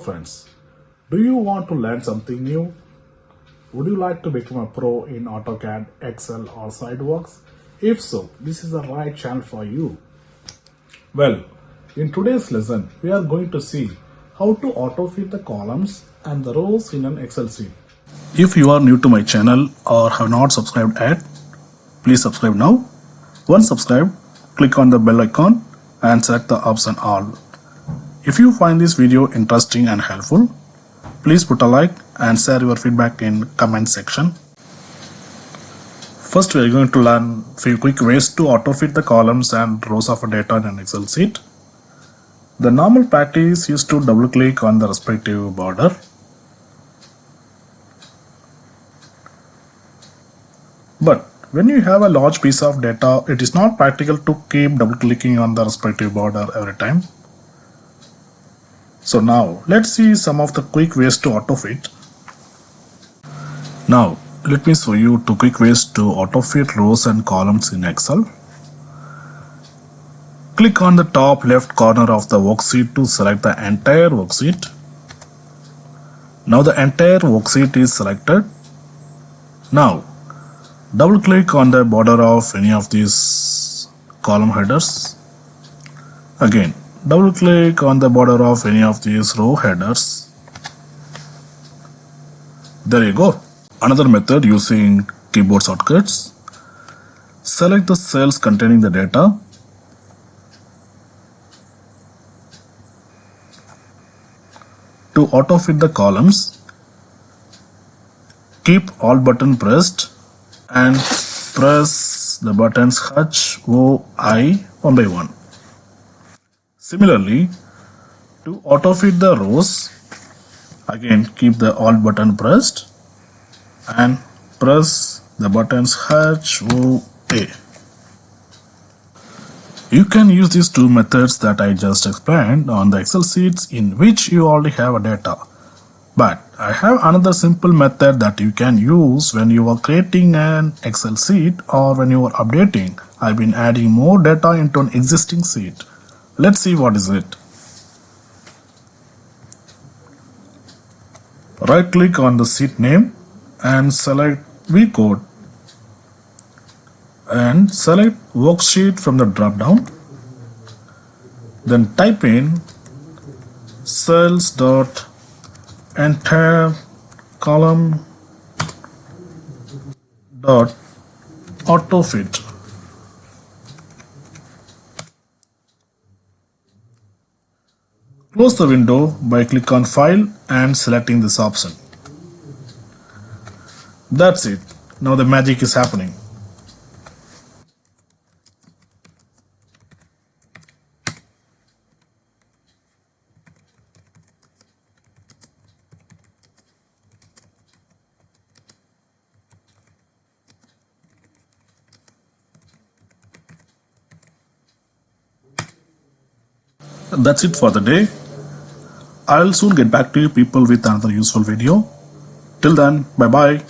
friends, do you want to learn something new? Would you like to become a pro in AutoCAD, Excel or SolidWorks? If so, this is the right channel for you. Well, in today's lesson, we are going to see how to auto-fit the columns and the rows in an Excel sheet. If you are new to my channel or have not subscribed yet, please subscribe now. Once subscribed, click on the bell icon and select the option all. If you find this video interesting and helpful, please put a like and share your feedback in comment section. First, we are going to learn few quick ways to auto-fit the columns and rows of data in an Excel sheet. The normal practice is to double click on the respective border. But when you have a large piece of data, it is not practical to keep double clicking on the respective border every time. So now let's see some of the quick ways to auto-fit. Now let me show you two quick ways to auto-fit rows and columns in Excel. Click on the top left corner of the worksheet to select the entire worksheet. Now the entire worksheet is selected. Now double click on the border of any of these column headers. Again, double click on the border of any of these row headers. There you go. Another method using keyboard shortcuts. Select the cells containing the data. To auto-fit the columns, keep Alt button pressed and press the buttons H, O, I one by one. Similarly, to auto-fit the rows, again keep the Alt button pressed and press the buttons H, O, A. You can use these two methods that I just explained on the Excel sheets in which you already have a data. But I have another simple method that you can use when you are creating an Excel sheet or when you are updating. I've been adding more data into an existing sheet. Let's see what is it. Right click on the sheet name and select V code and select worksheet from the drop down. Then type in cells dot entire column dot auto-fit. Close the window by click on File and selecting this option. That's it. Now the magic is happening. That's it for the day. I'll soon get back to you people with another useful video. Till then, bye bye.